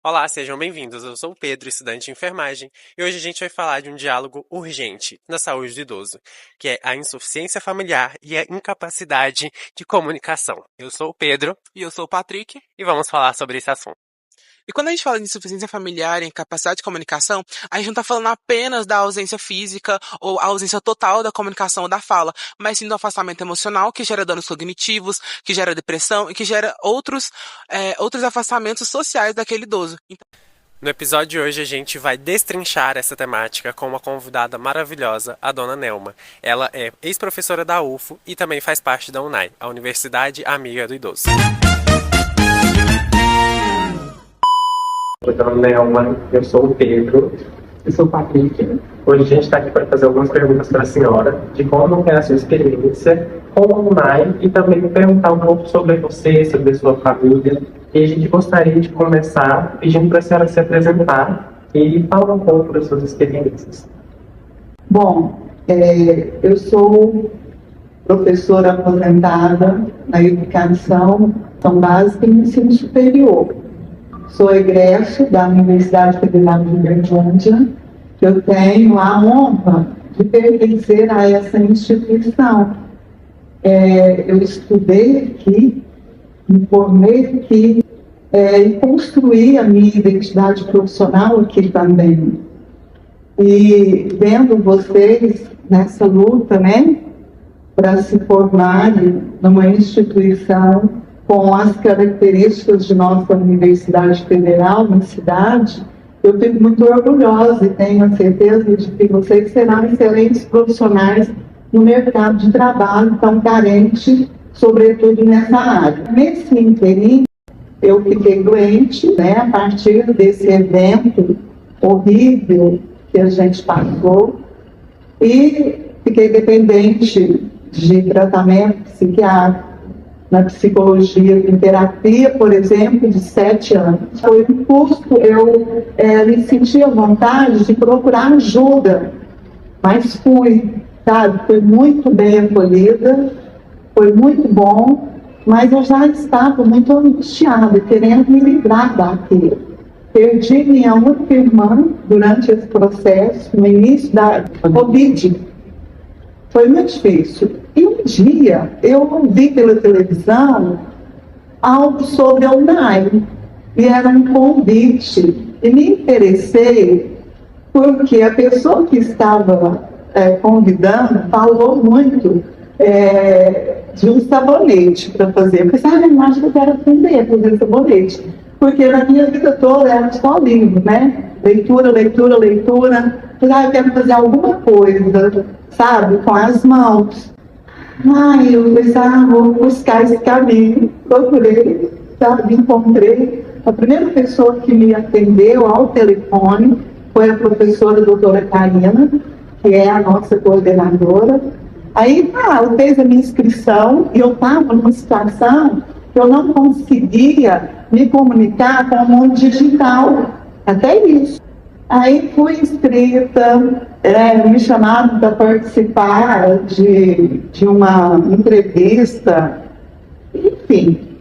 Olá, sejam bem-vindos. Eu sou o Pedro, estudante de enfermagem, e hoje a gente vai falar de um diálogo urgente na saúde do idoso, que é a insuficiência familiar e a incapacidade de comunicação. Eu sou o Pedro E eu sou o Patrick. e vamos falar sobre esse assunto. E quando a gente fala de insuficiência familiar e incapacidade de comunicação, a gente não está falando apenas da ausência física ou a ausência total da comunicação ou da fala, mas sim do afastamento emocional que gera danos cognitivos, que gera depressão e que gera outros afastamentos sociais daquele idoso. No episódio de hoje a gente vai destrinchar essa temática com uma convidada maravilhosa, a dona Nelma. Ela é ex-professora da UFO e também faz parte da UNAI, a Universidade Amiga do Idoso. Oi, dona Nelma, eu sou o Pedro. Eu sou o Patrick. Hoje a gente está aqui para fazer algumas perguntas para a senhora de como é a sua experiência com a UNAI e também perguntar um pouco sobre você, sobre a sua família. E a gente gostaria de começar pedindo para a senhora se apresentar e falar um pouco das suas experiências. Bom, eu sou professora aposentada na educação básica e no ensino superior. Sou egresso da Universidade Federal de Uberlândia. Eu tenho a honra de pertencer a essa instituição. Eu estudei aqui, me formei aqui e construí a minha identidade profissional aqui também. E vendo vocês nessa luta, né, para se formarem numa instituição com as características de nossa Universidade Federal na cidade, eu fico muito orgulhosa e tenho a certeza de que vocês serão excelentes profissionais no mercado de trabalho tão carente, sobretudo nessa área. Nesse interim, eu fiquei doente, né, a partir desse evento horrível que a gente passou, e fiquei dependente de tratamento psiquiátrico, na psicologia, em terapia, por exemplo, de 7 anos. Foi um curso, eu me sentia vontade de procurar ajuda, mas fui, sabe? Fui muito bem acolhida, foi muito bom, mas eu já estava muito angustiada, querendo me livrar daquilo. Perdi minha única irmã durante esse processo, no início da Covid. Foi muito difícil. E um dia eu vi pela televisão algo sobre a UNAI. E era um convite. E me interessei porque a pessoa que estava convidando falou muito de um sabonete para fazer. Eu pensei, eu acho que eu quero aprender a fazer sabonete. Porque na minha vida toda era só livro, né? Leitura, leitura, leitura. Eu quero fazer alguma coisa, sabe, com as mãos. Eu pensei, vou buscar esse caminho. Procurei, sabe, encontrei. A primeira pessoa que me atendeu ao telefone foi a professora doutora Karina, que é a nossa coordenadora. Aí, ela fez a minha inscrição e eu estava numa situação que eu não conseguia me comunicar com o mundo digital. Até isso. Aí fui inscrita, me chamaram para participar de uma entrevista, enfim.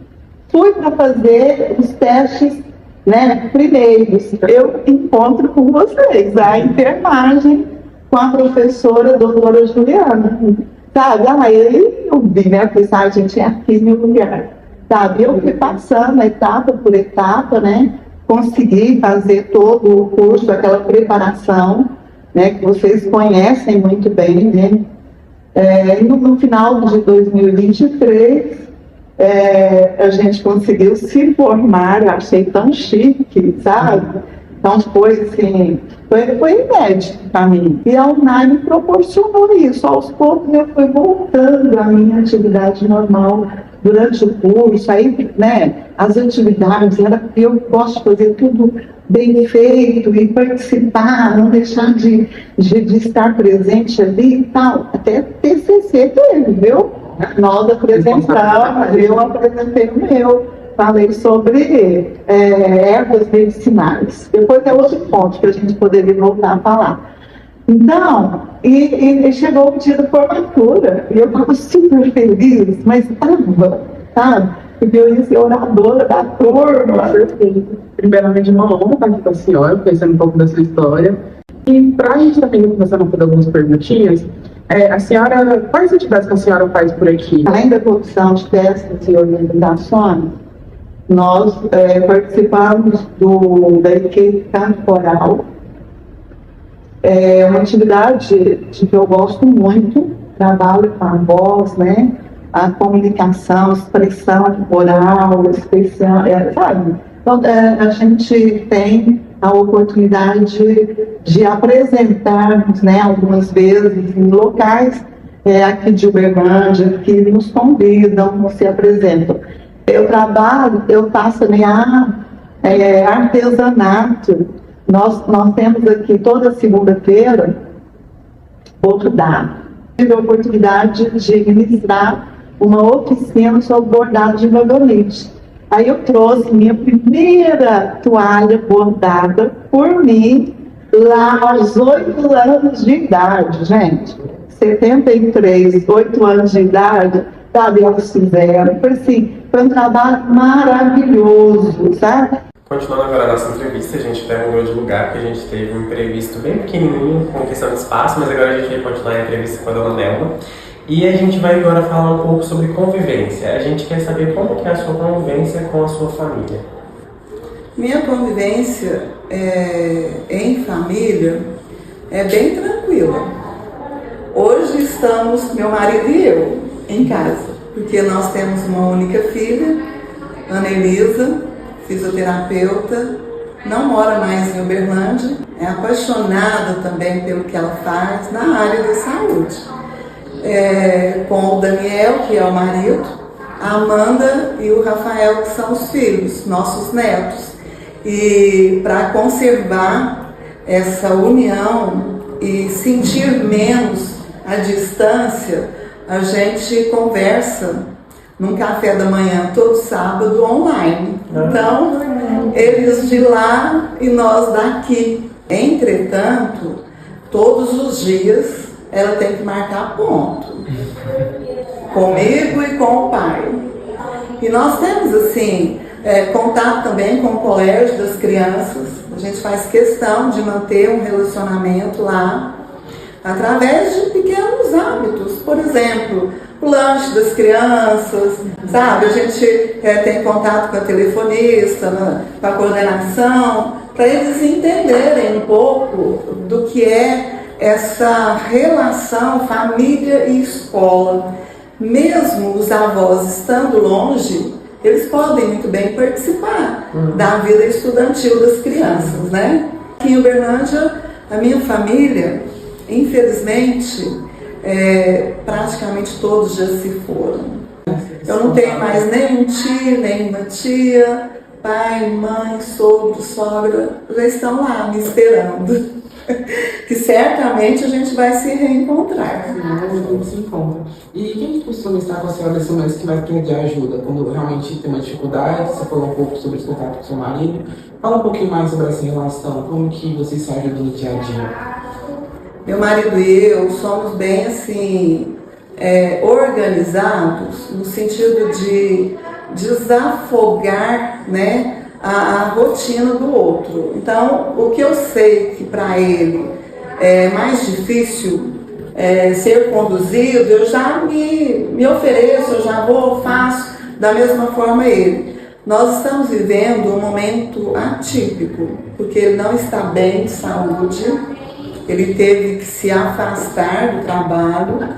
Fui para fazer os testes, né, primeiros. Eu encontro com vocês a enfermagem com a professora doutora Juliana, sabe? Aí eu vi, né, pensar, a gente é aqui no lugar, sabe? Eu fui passando etapa por etapa, né? Consegui fazer todo o curso, aquela preparação, né, que vocês conhecem muito bem, né? No final de 2023, a gente conseguiu se formar, eu achei tão chique, sabe? Então foi assim, foi inédito para mim. E a UNAI me proporcionou isso. Aos poucos eu fui voltando à minha atividade normal durante o curso. Aí, né, as atividades, eu gosto de fazer tudo bem feito e participar, não deixar de estar presente ali e tal. Até TCC teve, viu? Nós apresentamos, eu apresentei o meu. Falei sobre ervas medicinais. Depois é outro ponto que a gente poderia voltar a falar. Então, e chegou o dia da formatura, e eu estava super feliz, mas estava, sabe? porque eu ia ser oradora da turma. Primeiramente, uma honra estar aqui com a senhora, conhecendo um pouco da sua história. E para a gente também começar a fazer algumas perguntinhas, a senhora, quais atividades que a senhora faz por aqui? Além da produção de festas e organizações, nós participamos da equipe canto coral. É uma atividade que eu gosto muito, trabalho com a voz, né? A comunicação, expressão oral, especial, sabe? Então, a gente tem a oportunidade de apresentarmos, né, algumas vezes em locais aqui de Uberlândia, que nos convidam, se apresentam. Eu faço também artesanato. Nós temos aqui toda segunda-feira bordado. Tive a oportunidade de ministrar uma oficina sobre bordado de vagonete. Aí eu trouxe minha primeira toalha bordada por mim lá aos 8 anos de idade, gente. 73, 8 anos de idade, sabe, elas fizeram. Foi um trabalho maravilhoso, sabe? Continuando agora a nossa entrevista, a gente até mudou de lugar, porque a gente teve um imprevisto bem pequenininho com questão de espaço, mas agora a gente vai continuar a entrevista com a dona Nelma. E a gente vai agora falar um pouco sobre convivência. A gente quer saber como que é a sua convivência com a sua família. Minha convivência em família é bem tranquila. Hoje estamos, meu marido e eu, em casa, porque nós temos uma única filha, Ana Elisa, fisioterapeuta, não mora mais em Uberlândia, é apaixonada também pelo que ela faz na área da saúde. Com o Daniel, que é o marido, a Amanda e o Rafael, que são os filhos, nossos netos. E para conservar essa união e sentir menos a distância, a gente conversa num café da manhã todo sábado online. Então, eles de lá e nós daqui. Entretanto, todos os dias ela tem que marcar ponto. Comigo e com o pai. E nós temos, assim, contato também com o colégio das crianças. A gente faz questão de manter um relacionamento lá através de pequenos hábitos. Por exemplo, o lanche das crianças, sabe? A gente tem contato com a telefonista, com a coordenação, para eles entenderem um pouco do que é essa relação família e escola. Mesmo os avós estando longe, eles podem muito bem participar da vida estudantil das crianças, né? Aqui em Uberlândia, a minha família, infelizmente, praticamente todos já se foram. Eu não tenho mais nenhum tio, nenhuma tia, pai, mãe, sogro, sogra, já estão lá me esperando. Que certamente a gente vai se reencontrar. A gente se encontra. E quem costuma estar com a senhora nesse momento que mais pede ajuda? Quando realmente tem uma dificuldade, você falou um pouco sobre esse contato com o seu marido. Fala um pouquinho mais sobre essa relação, como que vocês se ajudam no dia a dia? Meu marido e eu somos bem assim, organizados no sentido de desafogar, né, a rotina do outro. Então, o que eu sei que para ele é mais difícil ser conduzido, eu já me ofereço, eu já vou, faço da mesma forma ele. Nós estamos vivendo um momento atípico, porque ele não está bem de saúde, ele teve que se afastar do trabalho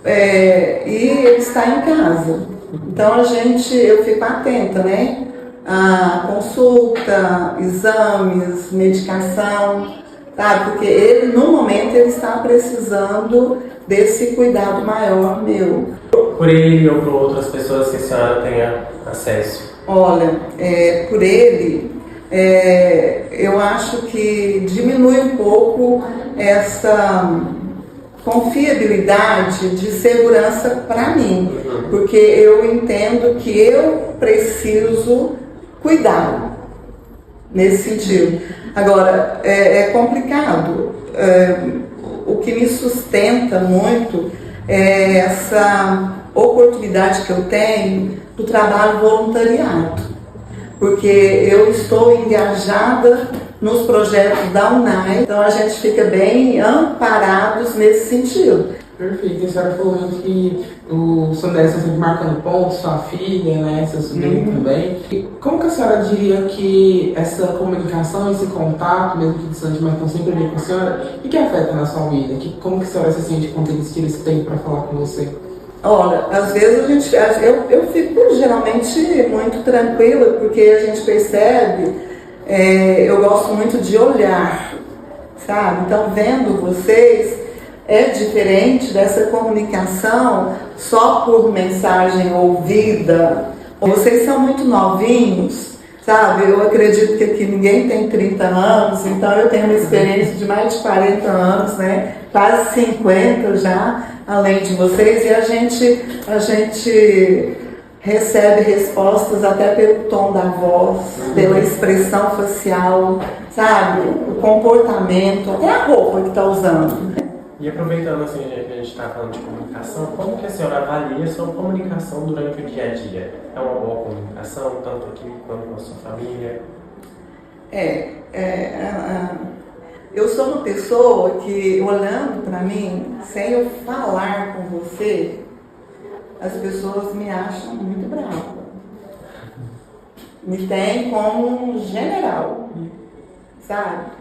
e ele está em casa. Então eu fico atenta, né? A consulta, exames, medicação, sabe? Porque ele, no momento, ele está precisando desse cuidado maior meu. Por ele ou por outras pessoas que a senhora tenha acesso? Olha, por ele, eu acho que diminui um pouco essa confiabilidade de segurança para mim, porque eu entendo que eu preciso cuidar nesse sentido. Agora, é complicado. O que me sustenta muito é essa oportunidade que eu tenho do trabalho voluntariado, porque eu estou engajada nos projetos da UNAI, então a gente fica bem amparados nesse sentido. Perfeito. A senhora falou que o Sandré está sempre marcando pontos, sua filha, né, seu sobrinho também. E como que a senhora diria que essa comunicação, esse contato, mesmo que distante, mas estão sempre ali com a senhora, o que afeta na sua vida? Como que a senhora se sente quando eles tiram esse tempo para falar com você? Olha, às vezes eu fico geralmente muito tranquila, porque a gente percebe, eu gosto muito de olhar, sabe? Então, vendo vocês, é diferente dessa comunicação só por mensagem ouvida. Vocês são muito novinhos, sabe? Eu acredito que aqui ninguém tem 30 anos, então eu tenho uma experiência de mais de 40 anos, né? Quase 50 já, além de vocês, e a gente recebe respostas até pelo tom da voz, pela expressão facial, sabe? O comportamento, até a roupa que está usando. E aproveitando assim, que a gente está falando de comunicação, como que a senhora avalia a sua comunicação durante o dia a dia? É uma boa comunicação, tanto aqui quanto com a sua família? Eu sou uma pessoa que, olhando para mim, sem eu falar com você, as pessoas me acham muito brava. Me tem como um general, sabe?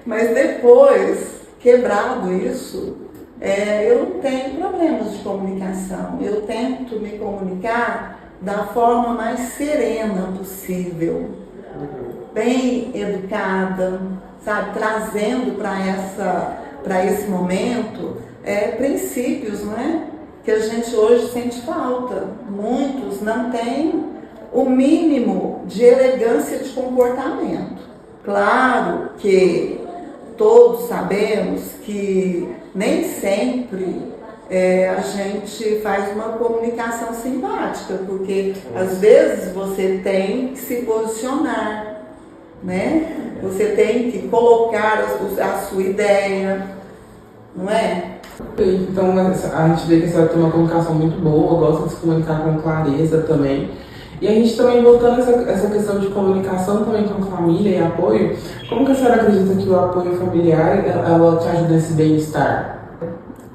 Mas depois, quebrado isso, eu não tenho problemas de comunicação. Eu tento me comunicar da forma mais serena possível, bem educada, sabe? Trazendo para esse momento princípios, não é? Que a gente hoje sente falta. Muitos não têm o mínimo de elegância de comportamento. Claro que todos sabemos que nem sempre a gente faz uma comunicação simpática, porque às vezes você tem que se posicionar, né? Você tem que colocar a sua ideia, não é? Então a gente vê que a senhora tem uma comunicação muito boa, gosta de se comunicar com clareza também. E a gente também, voltando a essa questão de comunicação também com a família e apoio, como que a senhora acredita que o apoio familiar ela te ajuda nesse bem-estar?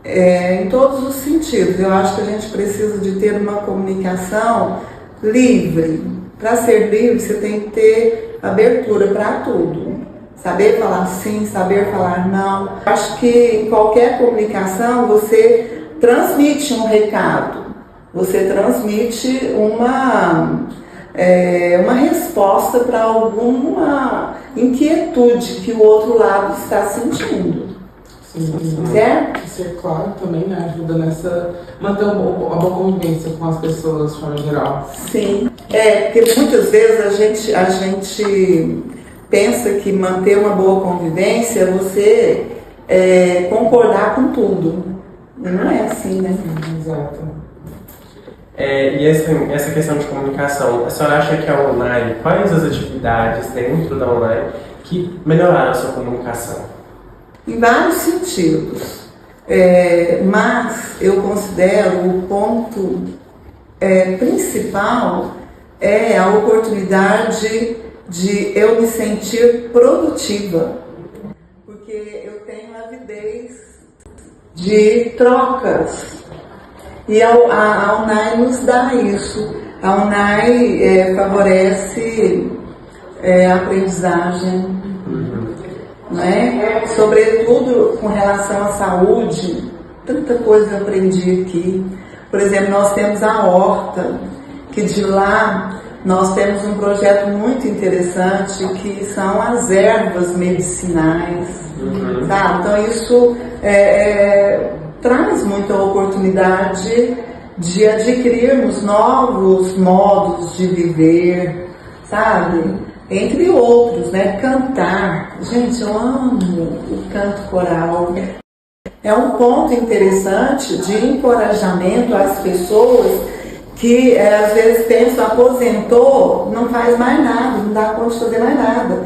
Em todos os sentidos. Eu acho que a gente precisa de ter uma comunicação livre. Para ser livre, você tem que ter abertura para tudo. Saber falar sim, saber falar não. Acho que em qualquer comunicação você transmite um recado. Você transmite uma resposta para alguma inquietude que o outro lado está sentindo. Sim, certo? Isso é claro também, né? Ajuda manter uma boa convivência com as pessoas de forma geral. Sim, porque muitas vezes a gente pensa que manter uma boa convivência é você concordar com tudo. E não é assim, né? Exato. E essa questão de comunicação, a senhora acha que a UNAI, quais as atividades dentro da UNAI que melhoraram a sua comunicação? Em vários sentidos, mas eu considero o ponto principal a oportunidade de eu me sentir produtiva, porque eu tenho avidez de trocas. E a UNAI nos dá isso. A UNAI favorece a aprendizagem, né? Sobretudo com relação à saúde. Tanta coisa eu aprendi aqui. Por exemplo, nós temos a horta, que de lá nós temos um projeto muito interessante, que são as ervas medicinais. Sabe? Então isso traz muita oportunidade de adquirirmos novos modos de viver, sabe? Entre outros, né? Cantar. Gente, eu amo o canto coral. É um ponto interessante de encorajamento às pessoas que às vezes pensam, aposentou, não faz mais nada, não dá conta de fazer mais nada.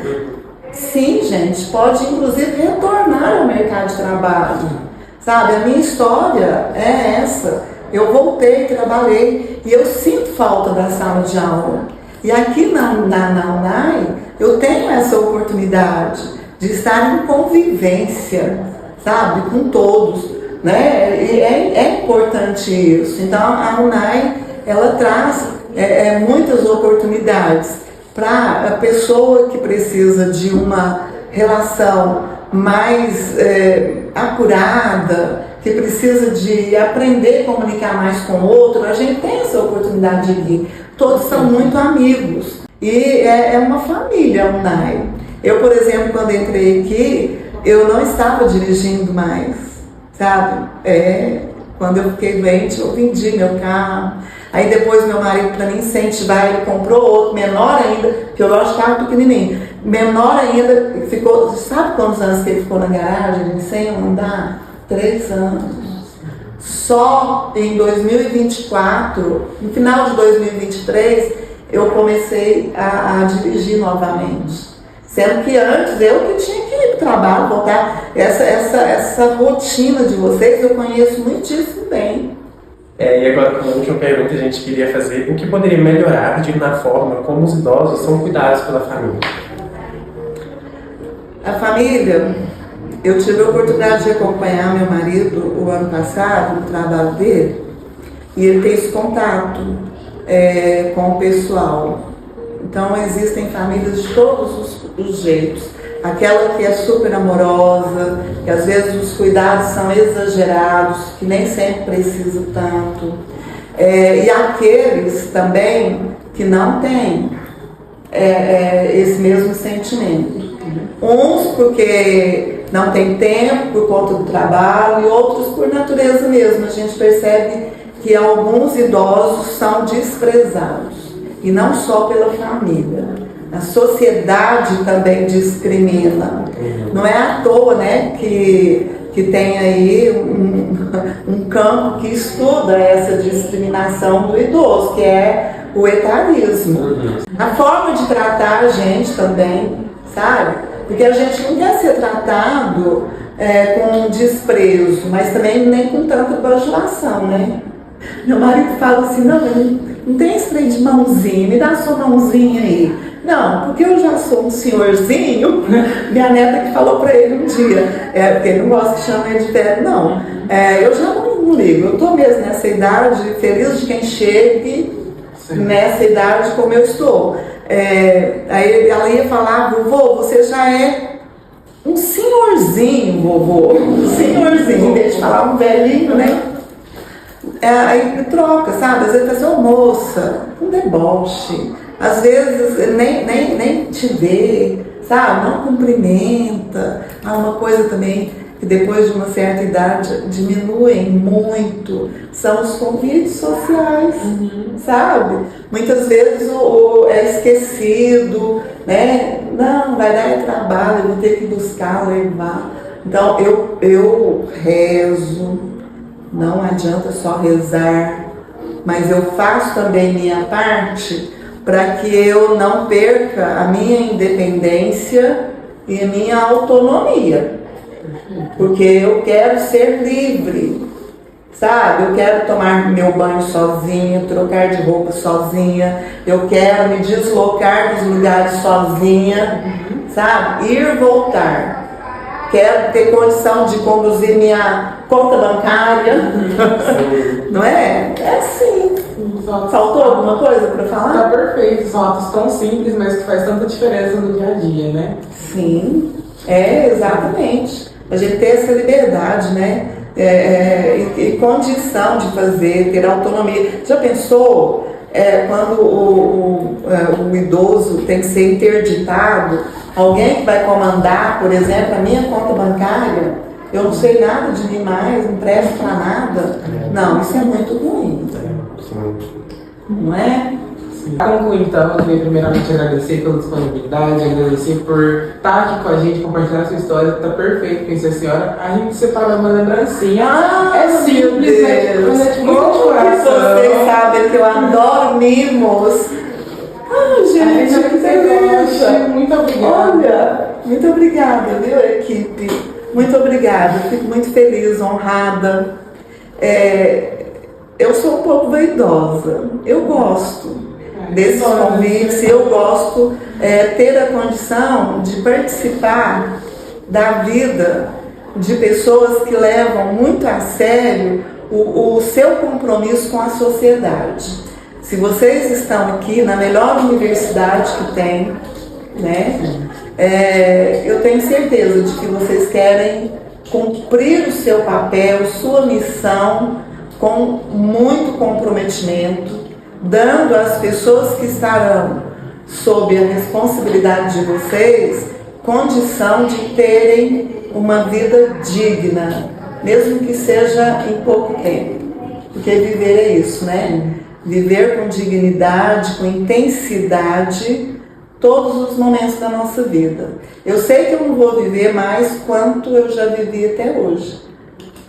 Sim, gente, pode inclusive retornar ao mercado de trabalho. Sabe, a minha história é essa. Eu voltei, trabalhei e eu sinto falta da sala de aula. E aqui na UNAI eu tenho essa oportunidade de estar em convivência, sabe, com todos, né? E é importante isso. Então a UNAI ela traz muitas oportunidades para a pessoa que precisa de uma relação mais acurada, que precisa de aprender a comunicar mais com o outro. A gente tem essa oportunidade de ir. Todos são muito amigos e é uma família, a UNAI. Eu, por exemplo, quando entrei aqui, eu não estava dirigindo mais, sabe? Quando eu fiquei doente, eu vendi meu carro. Aí depois meu marido, para me incentivar, ele comprou outro, menor ainda, que eu gosto de carro pequenininho. Menor ainda, ficou, sabe quantos anos que ele ficou na garagem, sem andar? 3 anos. Só em 2024, no final de 2023, eu comecei a dirigir novamente. Sendo que antes eu que tinha que ir para o trabalho, voltar. Essa rotina de vocês eu conheço muitíssimo bem. E agora, como última pergunta, a gente queria fazer: o que poderia melhorar na forma como os idosos são cuidados pela família? A família, eu tive a oportunidade de acompanhar meu marido o ano passado, no trabalho dele, e ele tem esse contato com o pessoal. Então, existem famílias de todos os jeitos. Aquela que é super amorosa, que às vezes os cuidados são exagerados, que nem sempre precisa tanto. E aqueles também que não têm esse mesmo sentimento. Uns porque não tem tempo por conta do trabalho e outros por natureza mesmo. A gente percebe que alguns idosos são desprezados. E não só pela família. A sociedade também discrimina. Não é à toa, né, que tem aí um campo que estuda essa discriminação do idoso, que é o etarismo. A forma de tratar a gente também, sabe? Porque a gente não quer ser tratado com desprezo, mas também nem com tanta bajulação, né? Meu marido fala assim: não tem esse trem de mãozinha, me dá sua mãozinha aí. Não, porque eu já sou um senhorzinho. Minha neta que falou pra ele um dia, porque ele não gosta que chame ele de velho, não. Eu já não ligo, eu tô mesmo nessa idade, feliz de quem chegue nessa idade como eu estou. Aí ela ia falar: vovô, você já é um senhorzinho, vovô. Um senhorzinho, em vez de falar um velhinho, né? Aí troca, sabe? Às vezes fala assim: ô moça, um deboche. Às vezes nem te vê, sabe? Não cumprimenta. Uma coisa também que depois de uma certa idade diminuem muito são os convites sociais, sabe? Muitas vezes é esquecido, né? Não, vai dar trabalho, eu vou ter que buscar, levar. Então eu rezo, não adianta só rezar, mas eu faço também minha parte para que eu não perca a minha independência e a minha autonomia. Porque eu quero ser livre, sabe? Eu quero tomar meu banho sozinha, trocar de roupa sozinha, eu quero me deslocar dos lugares sozinha, sabe? Ir e voltar. Quero ter condição de conduzir minha conta bancária. Não é? É assim. Faltou alguma coisa para falar? Tá perfeito, são atos tão simples, mas que faz tanta diferença no dia a dia, né? Sim, exatamente. A gente ter essa liberdade, né? E condição de fazer, ter autonomia. Já pensou quando o idoso tem que ser interditado? Alguém que vai comandar, por exemplo, a minha conta bancária, eu não sei nada de mim mais, não presto para nada. Não, isso é muito ruim. Não é? Para concluir, então, eu queria primeiramente agradecer pela disponibilidade, agradecer por estar aqui com a gente, compartilhar a sua história, está perfeito, pensei a senhora. A gente separou uma lembrancinha. É simples, mas é de muito coração. Vocês sabem que eu adoro mimos. Gente, que delícia. Muito obrigada. Olha, muito obrigada, viu, equipe? Muito obrigada, fico muito feliz, honrada. eu sou um pouco vaidosa. Eu gosto desses convites, eu gosto ter a condição de participar da vida de pessoas que levam muito a sério o seu compromisso com a sociedade. Se vocês estão aqui na melhor universidade que tem, né, eu tenho certeza de que vocês querem cumprir o seu papel, sua missão, com muito comprometimento, dando às pessoas que estarão sob a responsabilidade de vocês condição de terem uma vida digna, mesmo que seja em pouco tempo, porque viver é isso, né? Viver com dignidade, com intensidade, todos os momentos da nossa vida. Eu sei que eu não vou viver mais quanto eu já vivi até hoje,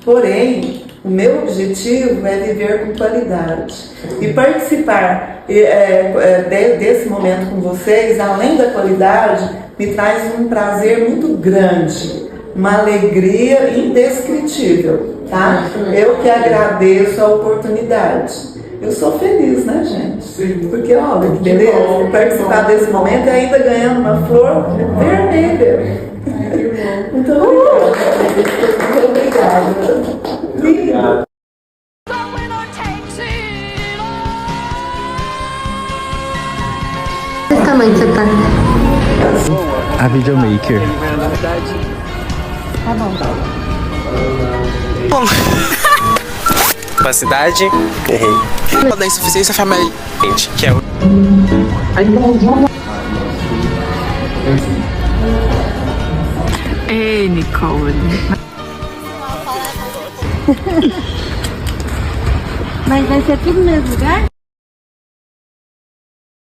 porém, o meu objetivo é viver com qualidade e participar desse momento com vocês, além da qualidade, me traz um prazer muito grande, uma alegria indescritível, tá? Eu que agradeço a oportunidade. Eu sou feliz, né, gente? Porque, olha, que beleza, participar desse momento e ainda ganhando uma flor vermelha. Muito obrigada. Muito obrigada. Lindo. Que tamanho você tá? A videomaker. Tá bom. Bom, Capacidade, errei. da insuficiência familiar. Gente, que é o Ei, Nicole. Mas vai ser tudo no mesmo lugar?